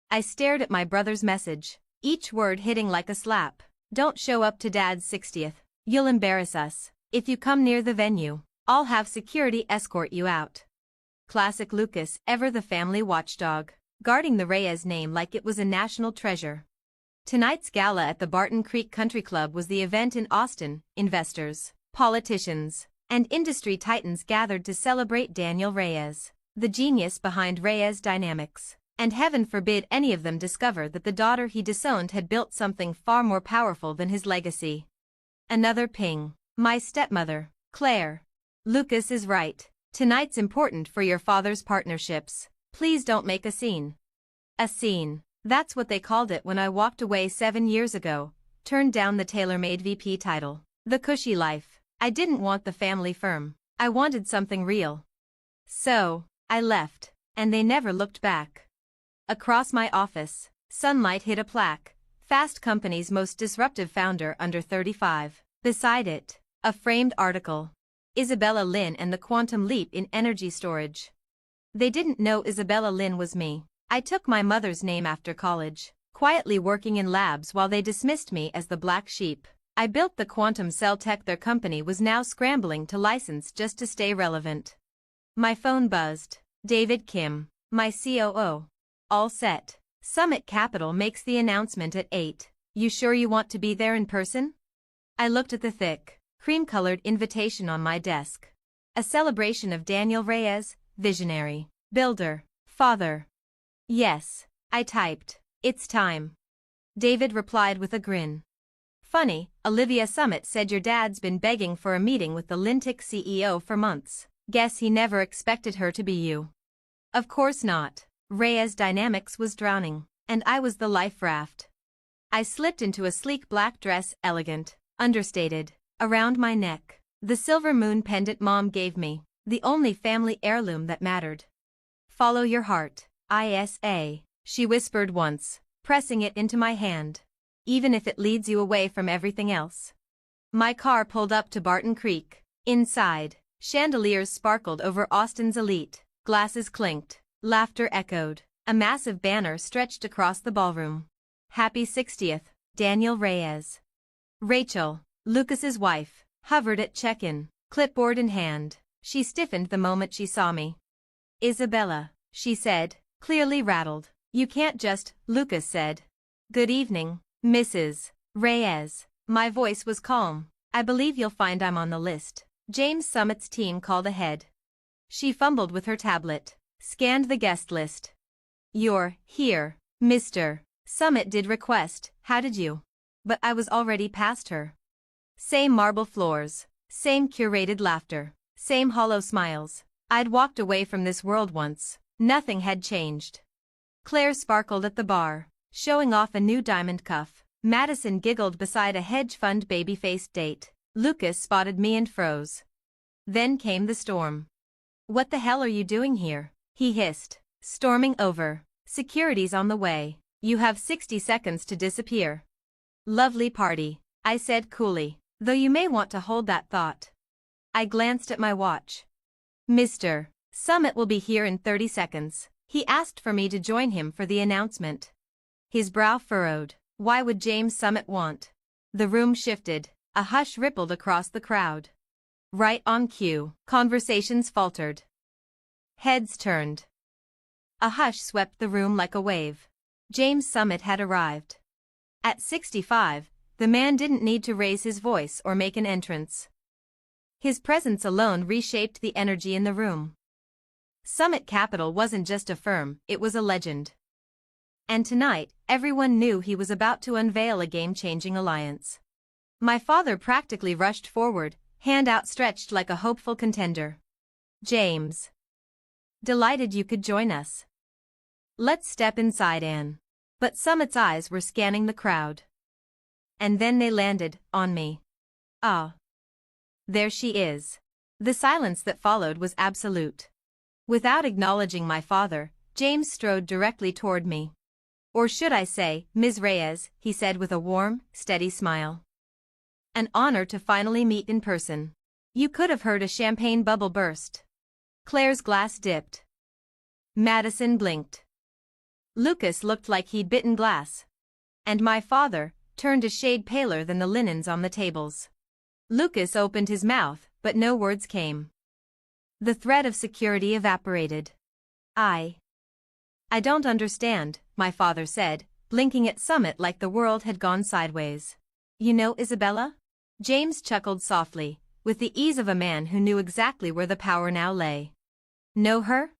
I stared at my brother's message, each word hitting like a slap. Don't show up to Dad's 60th. You'll embarrass us. If you come near the venue, I'll have security escort you out. Classic Lucas, ever the family watchdog, guarding the Reyes name like it was a national treasure. Tonight's gala at the Barton Creek Country Club was the event in Austin. Investors, politicians, and industry titans gathered to celebrate Daniel Reyes, the genius behind Reyes Dynamics. And heaven forbid any of them discover that the daughter he disowned had built something far more powerful than his legacy. Another ping. My stepmother, Claire. Lucas is right. Tonight's important for your father's partnerships. Please don't make a scene. A scene. That's what they called it when I walked away 7 years ago, turned down the tailor-made VP title. The cushy life. I didn't want the family firm. I wanted something real. So, I left, and they never looked back. Across my office, sunlight hit a plaque, Fast Company's most disruptive founder under 35. Beside it, a framed article. Isabella Lynn and the Quantum Leap in Energy Storage. They didn't know Isabella Lynn was me. I took my mother's name after college, quietly working in labs while they dismissed me as the black sheep. I built the quantum cell tech their company was now scrambling to license just to stay relevant. My phone buzzed. David Kim, my COO. All set. Summit Capital makes the announcement at 8. You sure you want to be there in person? I looked at the thick, cream-colored invitation on my desk. A celebration of Daniel Reyes, visionary, builder, father. Yes, I typed. It's time. David replied with a grin. Funny, Olivia Summit said your dad's been begging for a meeting with the Lintic CEO for months. Guess he never expected her to be you. Of course not. Reyes Dynamics was drowning, and I was the life raft. I slipped into a sleek black dress, elegant, understated, around my neck. The silver moon pendant Mom gave me, the only family heirloom that mattered. Follow your heart, ISA, she whispered once, pressing it into my hand. Even if it leads you away from everything else. My car pulled up to Barton Creek. Inside, chandeliers sparkled over Austin's elite, glasses clinked. Laughter echoed. A massive banner stretched across the ballroom. Happy 60th, Daniel Reyes. Rachel, Lucas's wife, hovered at check-in, clipboard in hand. She stiffened the moment she saw me. Isabella, she said, clearly rattled. You can't just, Lucas said. Good evening, Mrs. Reyes. My voice was calm. I believe you'll find I'm on the list. James Summit's team called ahead. She fumbled with her tablet. Scanned the guest list. You're here, Mr. Summit did request, how did you? But I was already past her. Same marble floors, same curated laughter, same hollow smiles. I'd walked away from this world once. Nothing had changed. Claire sparkled at the bar, showing off a new diamond cuff. Madison giggled beside a hedge fund baby-faced date. Lucas spotted me and froze. Then came the storm. What the hell are you doing here? He hissed, storming over. Security's on the way. You have 60 seconds to disappear. Lovely party, I said coolly, though you may want to hold that thought. I glanced at my watch. Mr. Summit will be here in 30 seconds. He asked for me to join him for the announcement. His brow furrowed. Why would James Summit want? The room shifted. A hush rippled across the crowd. Right on cue, conversations faltered. Heads turned. A hush swept the room like a wave. James Summit had arrived. At 65, the man didn't need to raise his voice or make an entrance. His presence alone reshaped the energy in the room. Summit Capital wasn't just a firm, it was a legend. And tonight, everyone knew he was about to unveil a game-changing alliance. My father practically rushed forward, hand outstretched like a hopeful contender. James. Delighted you could join us. Let's step inside, Anne. But Summit's eyes were scanning the crowd. And then they landed on me. Ah. There she is. The silence that followed was absolute. Without acknowledging my father, James strode directly toward me. Or should I say, Ms. Reyes, he said with a warm, steady smile. An honor to finally meet in person. You could have heard a champagne bubble burst. Claire's glass dipped. Madison blinked. Lucas looked like he'd bitten glass. And my father turned a shade paler than the linens on the tables. Lucas opened his mouth, but no words came. The thread of security evaporated. I don't understand, my father said, blinking at Summit like the world had gone sideways. You know Isabella? James chuckled softly, with the ease of a man who knew exactly where the power now lay. Know her?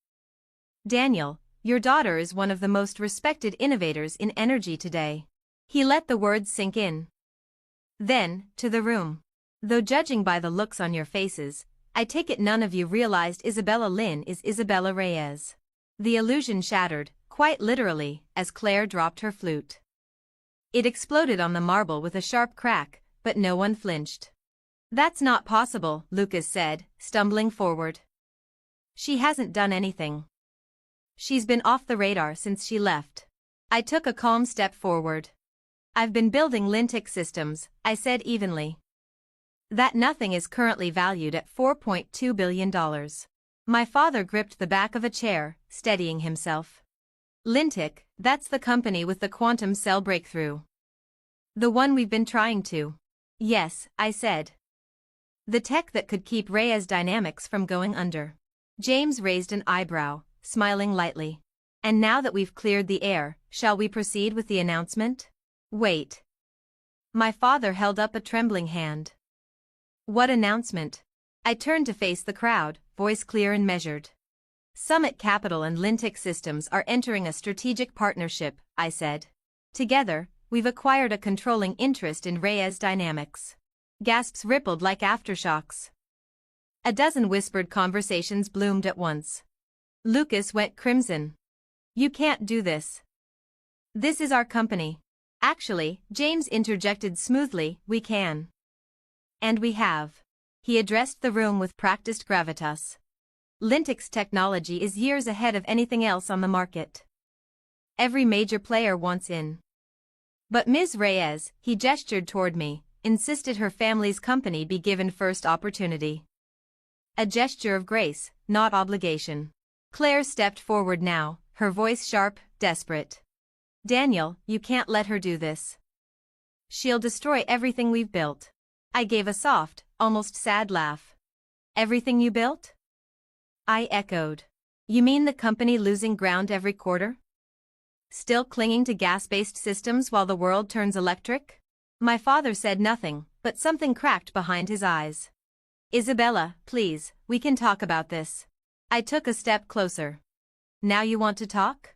Daniel, your daughter is one of the most respected innovators in energy today. He let the words sink in. Then, to the room. Though judging by the looks on your faces, I take it none of you realized Isabella Lynn is Isabella Reyes. The illusion shattered, quite literally, as Claire dropped her flute. It exploded on the marble with a sharp crack, but no one flinched. That's not possible, Lucas said, stumbling forward. She hasn't done anything. She's been off the radar since she left. I took a calm step forward. I've been building Lintic systems, I said evenly. That nothing is currently valued at $4.2 billion. My father gripped the back of a chair, steadying himself. Lintic, that's the company with the quantum cell breakthrough. The one we've been trying to. Yes, I said. The tech that could keep Reyes Dynamics from going under. James raised an eyebrow, smiling lightly. And now that we've cleared the air, shall we proceed with the announcement? Wait. My father held up a trembling hand. What announcement? I turned to face the crowd, voice clear and measured. Summit Capital and Lintic Systems are entering a strategic partnership, I said. Together, we've acquired a controlling interest in Reyes Dynamics. Gasps rippled like aftershocks. A dozen whispered conversations bloomed at once. Lucas went crimson. You can't do this. This is our company. Actually, James interjected smoothly, we can. And we have. He addressed the room with practiced gravitas. Lintic's technology is years ahead of anything else on the market. Every major player wants in. But Ms. Reyes, he gestured toward me, insisted her family's company be given first opportunity. A gesture of grace, not obligation. Claire stepped forward now, her voice sharp, desperate. Daniel, you can't let her do this. She'll destroy everything we've built. I gave a soft, almost sad laugh. Everything you built? I echoed. You mean the company losing ground every quarter? Still clinging to gas-based systems while the world turns electric? My father said nothing, but something cracked behind his eyes. Isabella, please, we can talk about this. I took a step closer. Now you want to talk?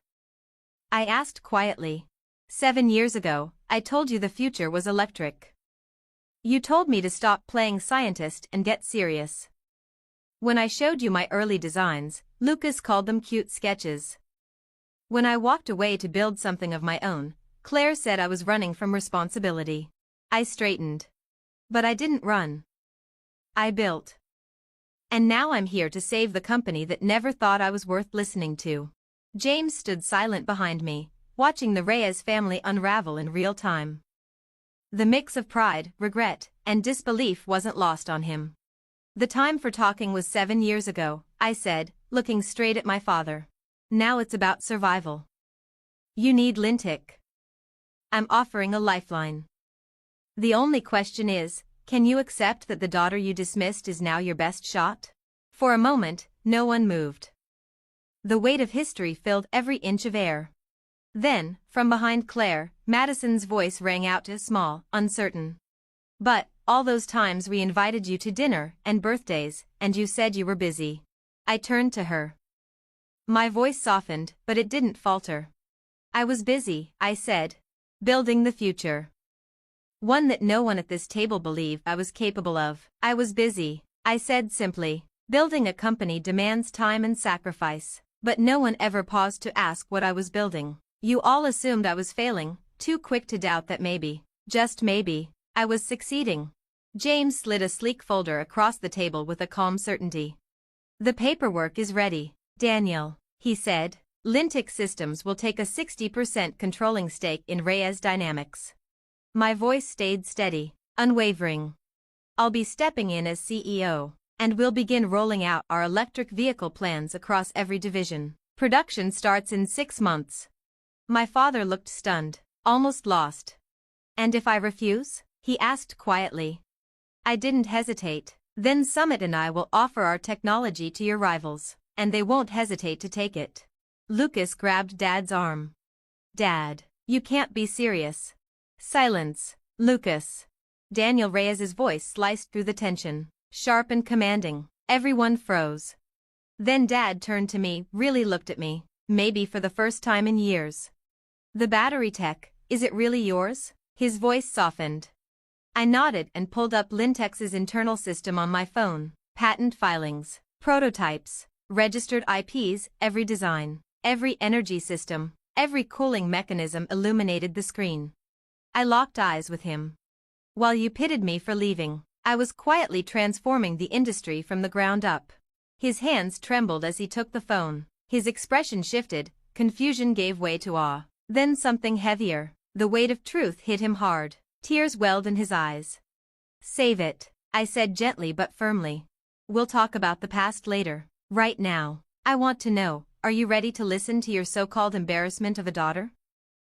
I asked quietly. 7 years ago, I told you the future was electric. You told me to stop playing scientist and get serious. When I showed you my early designs, Lucas called them cute sketches. When I walked away to build something of my own, Claire said I was running from responsibility. I straightened. But I didn't run. I built. And now I'm here to save the company that never thought I was worth listening to. James stood silent behind me, watching the Reyes family unravel in real time. The mix of pride, regret, and disbelief wasn't lost on him. The time for talking was 7 years ago, I said, looking straight at my father. Now it's about survival. You need Lintic. I'm offering a lifeline. The only question is, can you accept that the daughter you dismissed is now your best shot? For a moment, no one moved. The weight of history filled every inch of air. Then, from behind Claire, Madison's voice rang out small, uncertain. But, all those times we invited you to dinner and birthdays, and you said you were busy. I turned to her. My voice softened, but it didn't falter. I was busy, I said. Building the future. One that no one at this table believed I was capable of. I was busy, I said simply. Building a company demands time and sacrifice. But no one ever paused to ask what I was building. You all assumed I was failing, too quick to doubt that maybe, just maybe, I was succeeding. James slid a sleek folder across the table with a calm certainty. The paperwork is ready, Daniel, he said. Lintic Systems will take a 60% controlling stake in Reyes Dynamics. My voice stayed steady, unwavering. I'll be stepping in as CEO, and we'll begin rolling out our electric vehicle plans across every division. Production starts in 6 months. My father looked stunned, almost lost. And if I refuse? He asked quietly. I didn't hesitate. Then Summit and I will offer our technology to your rivals, and they won't hesitate to take it. Lucas grabbed Dad's arm. Dad, you can't be serious. Silence, Lucas. Daniel Reyes's voice sliced through the tension, sharp and commanding. Everyone froze. Then Dad turned to me, really looked at me, maybe for the first time in years. The battery tech, is it really yours? His voice softened. I nodded and pulled up Lintex's internal system on my phone. Patent filings, prototypes, registered IPs, every design, every energy system, every cooling mechanism illuminated the screen. I locked eyes with him. While you pitted me for leaving, I was quietly transforming the industry from the ground up. His hands trembled as he took the phone. His expression shifted, confusion gave way to awe. Then something heavier. The weight of truth hit him hard. Tears welled in his eyes. Save it, I said gently but firmly. We'll talk about the past later. Right now, I want to know, are you ready to listen to your so-called embarrassment of a daughter?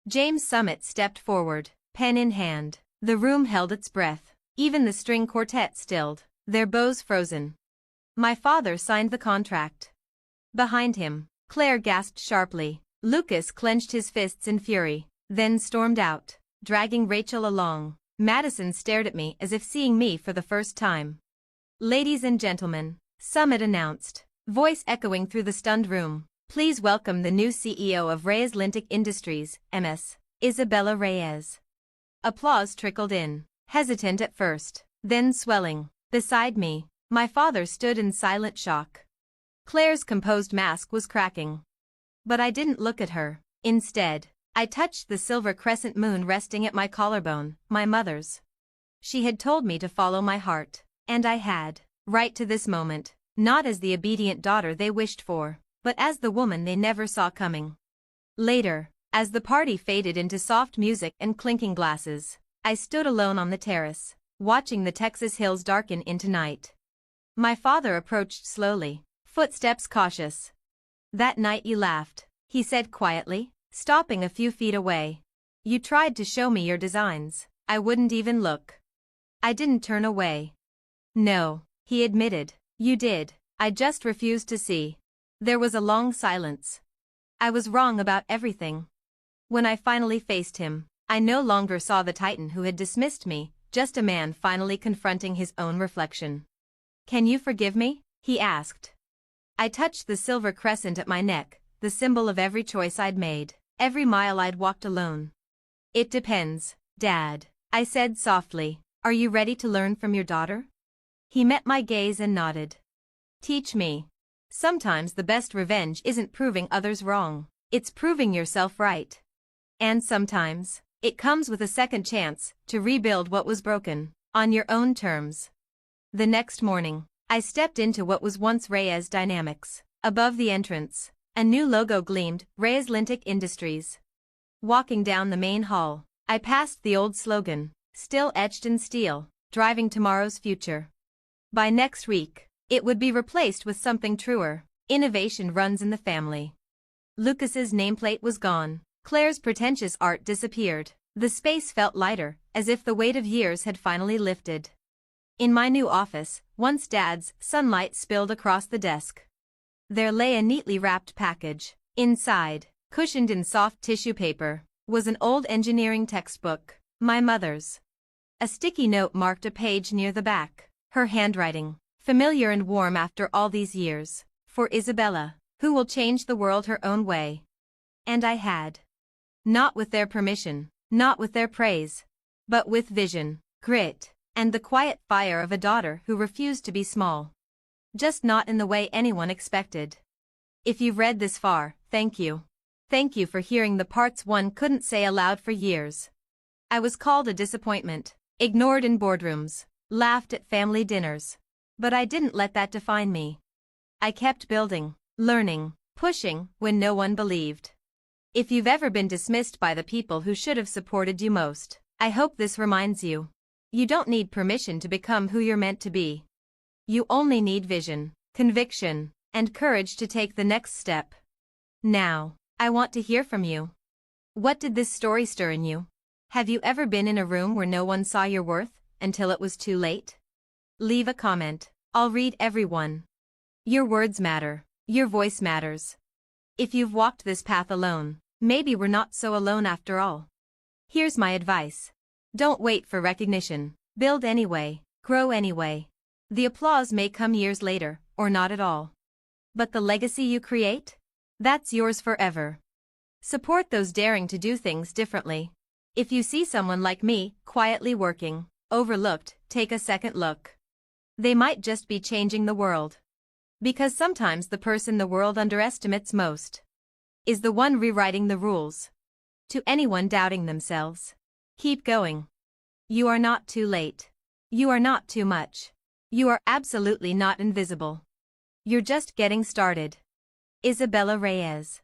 James Summit stepped forward, pen in hand. The room held its breath. Even the string quartet stilled, their bows frozen. My father signed the contract. Behind him, Claire gasped sharply. Lucas clenched his fists in fury, then stormed out, dragging Rachel along. Madison stared at me as if seeing me for the first time. Ladies and gentlemen, Summit announced, voice echoing through the stunned room. Please welcome the new CEO of Reyes Lintic Industries, MS, Isabella Reyes. Applause trickled in, hesitant at first, then swelling. Beside me, my father stood in silent shock. Claire's composed mask was cracking. But I didn't look at her. Instead, I touched the silver crescent moon resting at my collarbone, my mother's. She had told me to follow my heart, and I had, right to this moment, not as the obedient daughter they wished for, but as the woman they never saw coming. Later, as the party faded into soft music and clinking glasses, I stood alone on the terrace, watching the Texas hills darken into night. My father approached slowly, footsteps cautious. That night you laughed, he said quietly, stopping a few feet away. You tried to show me your designs. I wouldn't even look. I didn't turn away. No, he admitted. You did. I just refused to see. There was a long silence. I was wrong about everything. When I finally faced him, I no longer saw the titan who had dismissed me, just a man finally confronting his own reflection. Can you forgive me? He asked. I touched the silver crescent at my neck, the symbol of every choice I'd made, every mile I'd walked alone. It depends, Dad, I said softly. Are you ready to learn from your daughter? He met my gaze and nodded. Teach me. Sometimes the best revenge isn't proving others wrong, it's proving yourself right. And sometimes, it comes with a second chance to rebuild what was broken, on your own terms. The next morning, I stepped into what was once Reyes Dynamics. Above the entrance, a new logo gleamed, Reyes Lintic Industries. Walking down the main hall, I passed the old slogan, still etched in steel, driving tomorrow's future. By next week, it would be replaced with something truer. Innovation runs in the family. Lucas's nameplate was gone. Claire's pretentious art disappeared. The space felt lighter, as if the weight of years had finally lifted. In my new office, once Dad's, sunlight spilled across the desk. There lay a neatly wrapped package. Inside, cushioned in soft tissue paper, was an old engineering textbook, my mother's. A sticky note marked a page near the back, her handwriting, familiar and warm after all these years, for Isabella, who will change the world her own way. And I had. Not with their permission, not with their praise, but with vision, grit, and the quiet fire of a daughter who refused to be small. Just not in the way anyone expected. If you've read this far, thank you. Thank you for hearing the parts one couldn't say aloud for years. I was called a disappointment, ignored in boardrooms, laughed at family dinners. But I didn't let that define me. I kept building, learning, pushing when no one believed. If you've ever been dismissed by the people who should have supported you most, I hope this reminds you. You don't need permission to become who you're meant to be. You only need vision, conviction, and courage to take the next step. Now, I want to hear from you. What did this story stir in you? Have you ever been in a room where no one saw your worth until it was too late? Leave a comment. I'll read every one. Your words matter. Your voice matters. If you've walked this path alone, maybe we're not so alone after all. Here's my advice. Don't wait for recognition. Build anyway. Grow anyway. The applause may come years later, or not at all. But the legacy you create? That's yours forever. Support those daring to do things differently. If you see someone like me, quietly working, overlooked, take a second look. They might just be changing the world. Because sometimes the person the world underestimates most is the one rewriting the rules. To anyone doubting themselves, keep going. You are not too late. You are not too much. You are absolutely not invisible. You're just getting started. Isabella Reyes.